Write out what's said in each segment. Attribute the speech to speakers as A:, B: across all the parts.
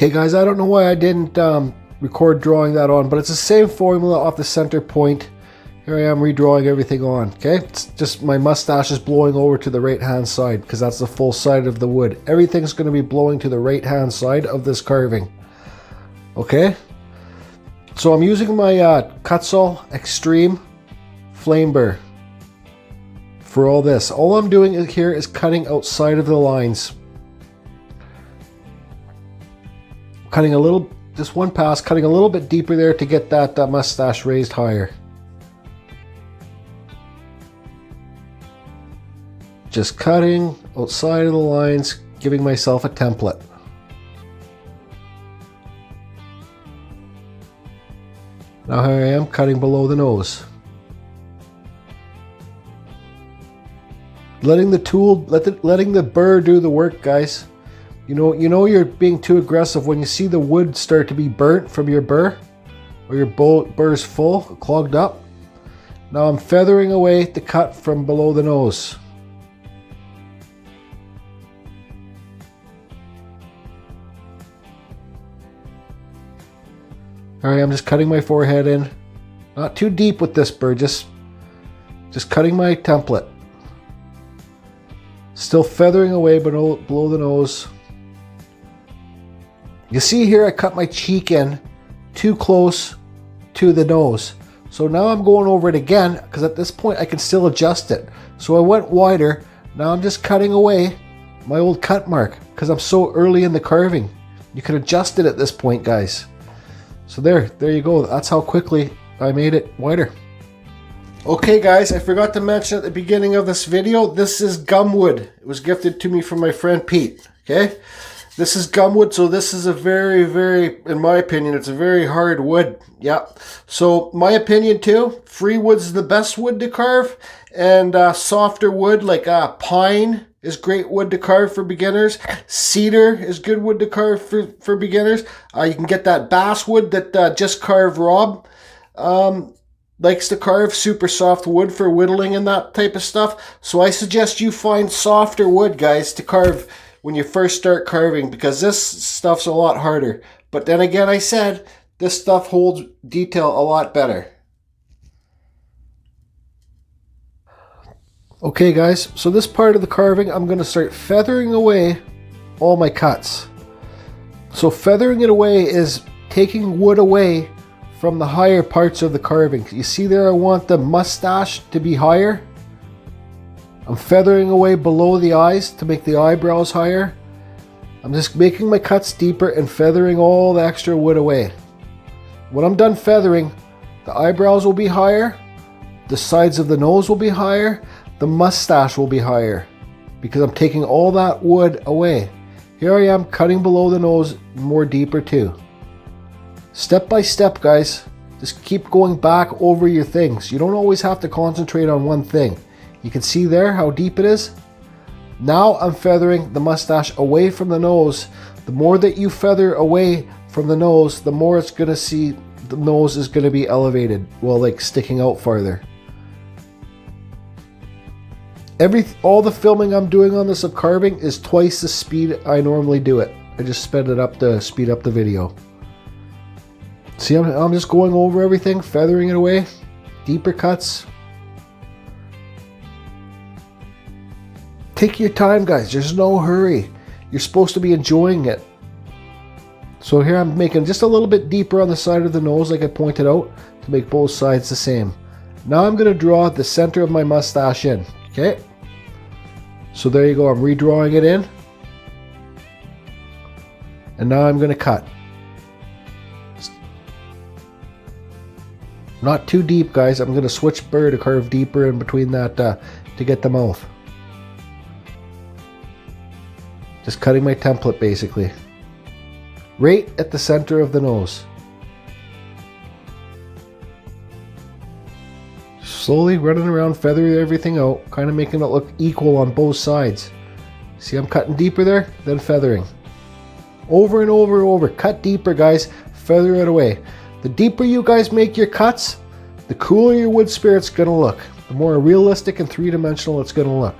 A: Okay guys, I don't know why I didn't record drawing that on, but it's the same formula off the center point. Here I am redrawing everything on, okay? It's just my mustache is blowing over to the right hand side because that's the full side of the wood. Everything's going to be blowing to the right hand side of this carving, okay? So I'm using my Kutzall Extreme Flame Burr for all this. All I'm doing here is cutting outside of the lines. Cutting a little, just one pass, cutting a little bit deeper there to get that mustache raised higher. Just cutting outside of the lines, giving myself a template. Now here I am cutting below the nose. Letting the tool, letting the burr do the work, guys. You know you're being too aggressive when you see the wood start to be burnt from your burr, or your burr's full, clogged up. Now I'm feathering away the cut from below the nose. Alright, I'm just cutting my forehead in. Not too deep with this burr, just cutting my template. Still feathering away below the nose. You see here I cut my cheek in too close to the nose. So now I'm going over it again because at this point I can still adjust it. So I went wider. Now I'm just cutting away my old cut mark because I'm so early in the carving. You can adjust it at this point, guys. So there you go. That's how quickly I made it wider. Okay guys, I forgot to mention at the beginning of this video, this is gumwood. It was gifted to me from my friend Pete, okay? This is gumwood, so this is a very, in my opinion, it's a very hard wood. Yeah. So my opinion too, free wood's the best wood to carve, and softer wood like pine is great wood to carve for beginners. Cedar is good wood to carve for beginners. You can get that basswood that Just Carve Rob likes to carve, super soft wood for whittling and that type of stuff. So I suggest you find softer wood, guys, to carve when you first start carving, because this stuff's a lot harder. But then again, I said this stuff holds detail a lot better. Okay guys, so this part of the carving, I'm going to start feathering away all my cuts. So feathering it away is taking wood away from the higher parts of the carving. You see there, I want the mustache to be higher. I'm feathering away below the eyes to make the eyebrows higher. I'm just making my cuts deeper and feathering all the extra wood away. When I'm done feathering, the eyebrows will be higher, the sides of the nose will be higher, the mustache will be higher, because I'm taking all that wood away. Here I am cutting below the nose more deeper too. Step by step, guys. Just keep going back over your things. You don't always have to concentrate on one thing. You can see there how deep it is. Now I'm feathering the mustache away from the nose. The more that you feather away from the nose, the more it's going to see the nose is going to be elevated, well, like sticking out farther. All the filming I'm doing on this of carving is twice the speed I normally do it. I just sped it up to speed up the video. See, I'm just going over everything, feathering it away, deeper cuts. Take your time, guys. There's no hurry. You're supposed to be enjoying it. So here I'm making just a little bit deeper on the side of the nose, like I pointed out, to make both sides the same. Now I'm going to draw the center of my mustache in. Okay? So there you go. I'm redrawing it in. And now I'm going to cut. Not too deep, guys. I'm going to switch burr to carve deeper in between that to get the mouth. Just cutting my template, basically. right at the center of the nose. Slowly running around, feathering everything out, kind of making it look equal on both sides. See, I'm cutting deeper there, then feathering. Over and over and over. Cut deeper, guys. Feather it away. The deeper you guys make your cuts, the cooler your wood spirit's going to look. The more realistic and three-dimensional it's going to look.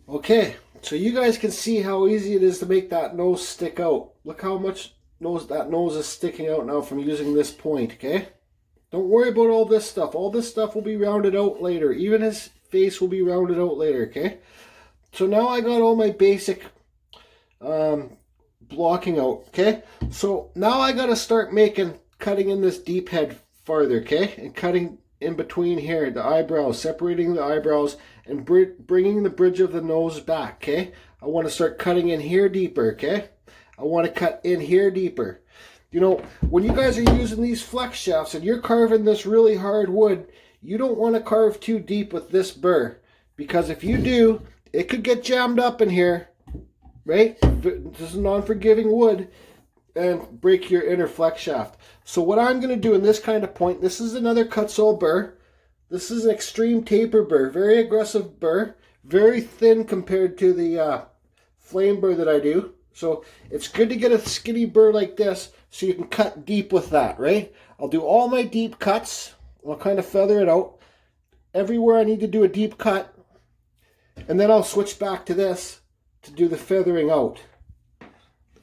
A: Okay, so you guys can see how easy it is to make that nose stick out. Look how much that nose is sticking out now from using this point, okay? Don't worry about all this stuff. All this stuff will be rounded out later. Even his face will be rounded out later, okay? So now I got all my basic blocking out, okay? So now I got to start cutting in this deep head farther, okay? And cutting in between here, the eyebrows, separating the eyebrows and bringing the bridge of the nose back, okay? I want to start cutting in here deeper, okay? I want to cut in here deeper. You know, when you guys are using these flex shafts and you're carving this really hard wood, you don't want to carve too deep with this burr. Because if you do, it could get jammed up in here, right? This is non-forgiving wood, and break your inner flex shaft. So what I'm going to do in this kind of point, this is another Kutzall burr. This is an extreme taper burr, very aggressive burr, very thin compared to the flame burr that I do. So it's good to get a skinny burr like this so you can cut deep with that, right? I'll do all my deep cuts. I'll kind of feather it out. Everywhere I need to do a deep cut. And then I'll switch back to this to do the feathering out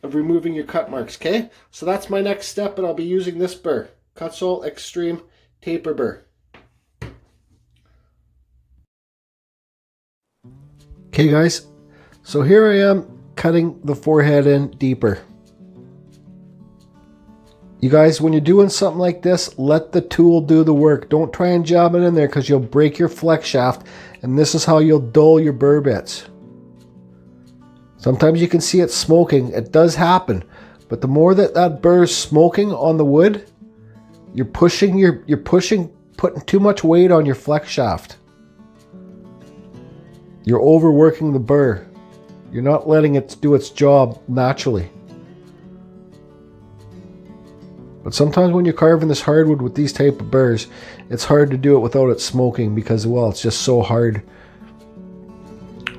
A: of removing your cut marks, okay? So that's my next step, and I'll be using this burr. Kutzall Extreme Taper Burr. Okay guys, so here I am cutting the forehead in deeper. You guys, when you're doing something like this, let the tool do the work. Don't try and jab it in there because you'll break your flex shaft, and this is how you'll dull your burr bits. Sometimes you can see it smoking. It does happen, but the more that burr is smoking on the wood, you're putting too much weight on your flex shaft. You're overworking the burr. You're not letting it do its job naturally. But sometimes when you're carving this hardwood with these type of burrs, it's hard to do it without it smoking because, well, it's just so hard.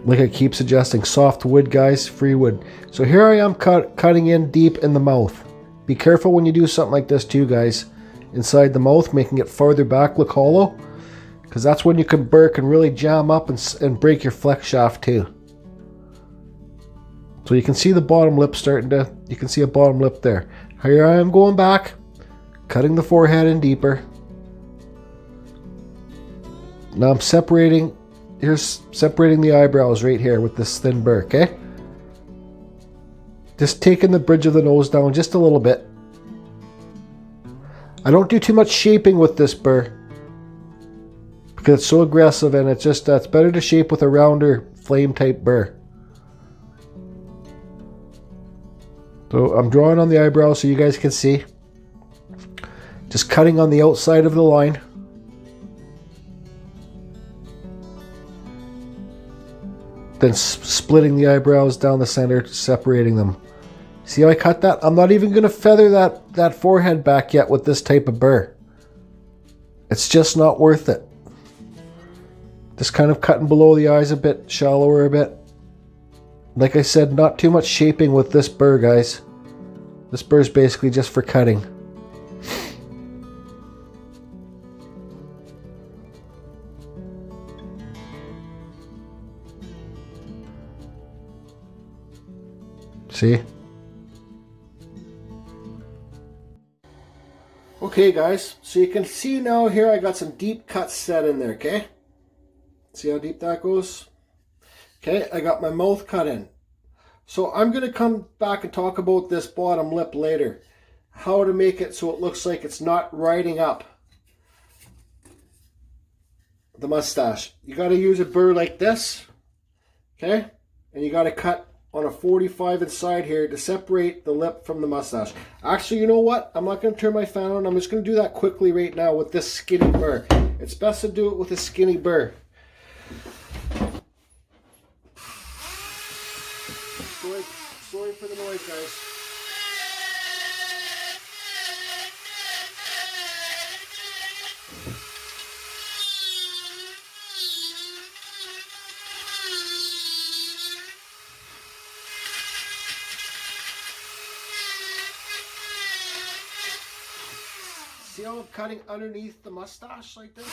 A: Like I keep suggesting, soft wood, guys, free wood. So here I am cutting in deep in the mouth. Be careful when you do something like this too, guys. Inside the mouth, making it farther back look hollow. Because that's when you burr can really jam up and break your flex shaft too. So you can see the bottom lip you can see a bottom lip there. Here I am going back, cutting the forehead in deeper. Now I'm separating the eyebrows right here with this thin burr, okay? Just taking the bridge of the nose down just a little bit. I don't do too much shaping with this burr because it's so aggressive, and it's better to shape with a rounder flame type burr. So I'm drawing on the eyebrow so you guys can see. Just cutting on the outside of the line. Then splitting the eyebrows down the center, separating them. See how I cut that? I'm not even going to feather that forehead back yet with this type of burr. It's just not worth it. Just kind of cutting below the eyes a bit, shallower a bit. Like I said, not too much shaping with this burr, guys. This burr is basically just for cutting. See? Okay guys, so you can see now here I got some deep cuts set in there, okay? See how deep that goes? Okay, I got my mouth cut in. So I'm going to come back and talk about this bottom lip later. How to make it so it looks like it's not riding up the mustache. You got to use a burr like this, okay? And you got to cut on a 45 inside here to separate the lip from the mustache. Actually, you know what? I'm not going to turn my fan on. I'm just going to do that quickly right now with this skinny burr. It's best to do it with a skinny burr. Sorry for the noise, guys. See how I'm cutting underneath the mustache like this?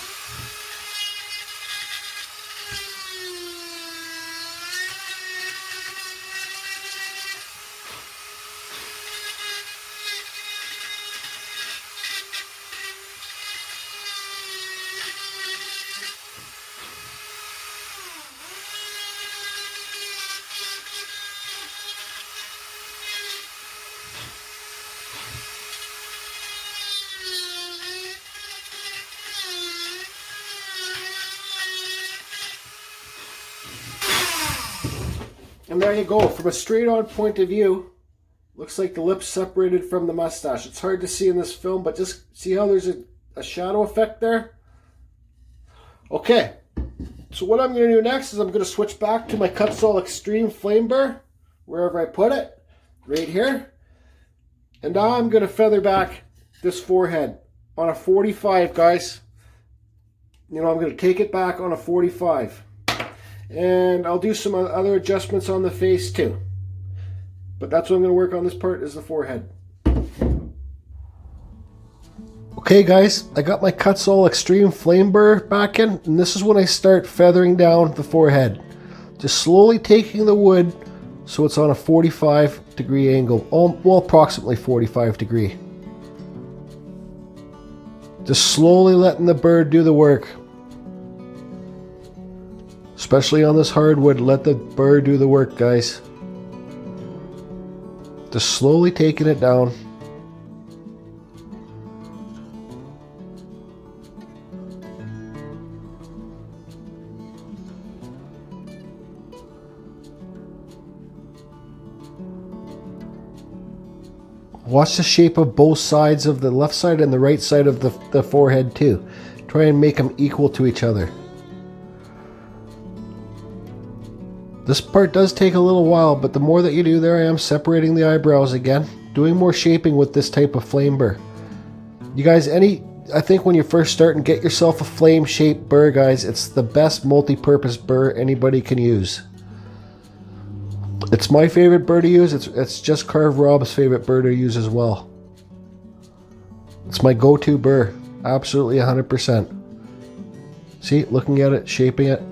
A: And there you go. From a straight on point of view, looks like the lips separated from the mustache. It's hard to see in this film, but just see how there's a shadow effect there? Okay, so what I'm going to do next is I'm going to switch back to my Kutzall Extreme Flame Burr, wherever I put it, right here. And now I'm going to feather back this forehead on a 45, guys. You know, I'm going to take it back on a 45. And I'll do some other adjustments on the face too. But that's what I'm going to work on this part, is the forehead. Okay guys, I got my Kutzall Extreme Flame Burr back in, and this is when I start feathering down the forehead. Just slowly taking the wood so it's on a 45-degree angle. Well, approximately 45 degree. Just slowly letting the bird do the work. Especially on this hardwood, let the bird do the work, guys. Just slowly taking it down. Watch the shape of both sides of the left side and the right side of the forehead too. Try and make them equal to each other. This part does take a little while, but the more that you do, there I am separating the eyebrows again, doing more shaping with this type of flame burr. You guys, I think when you're first starting, get yourself a flame shaped burr, guys. It's the best multi-purpose burr anybody can use. It's my favorite burr to use. It's just Carve Rob's favorite burr to use as well. It's my go-to burr, absolutely 100%. See, looking at it, shaping it.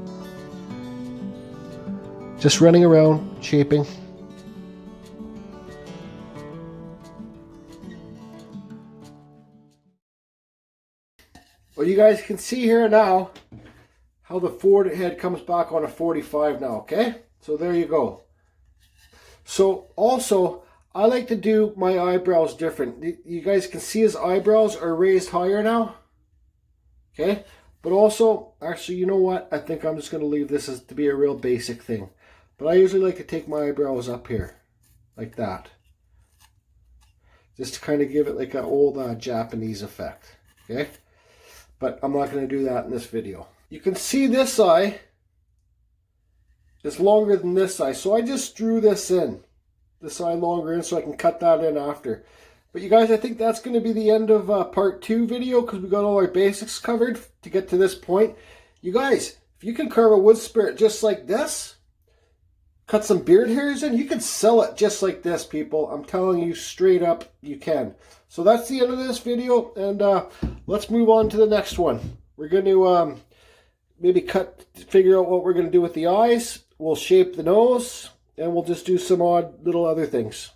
A: Just running around, shaping. Well, you guys can see here now how the forehead comes back on a 45 now, okay? So there you go. So also, I like to do my eyebrows different. You guys can see his eyebrows are raised higher now, okay? But also, actually, you know what? I think I'm just going to leave this as to be a real basic thing. But I usually like to take my eyebrows up here, like that. Just to kind of give it like an old Japanese effect, okay? But I'm not going to do that in this video. You can see this eye is longer than this eye, so I just drew this in. This eye longer in so I can cut that in after. But you guys, I think that's going to be the end of part 2 video, because we got all our basics covered to get to this point. You guys, if you can carve a wood spirit just like this, cut some beard hairs in, you can sell it just like this, people. I'm telling you straight up, you can. So that's the end of this video, and let's move on to the next one. We're going to maybe figure out what we're going to do with the eyes. We'll shape the nose, and we'll just do some odd little other things.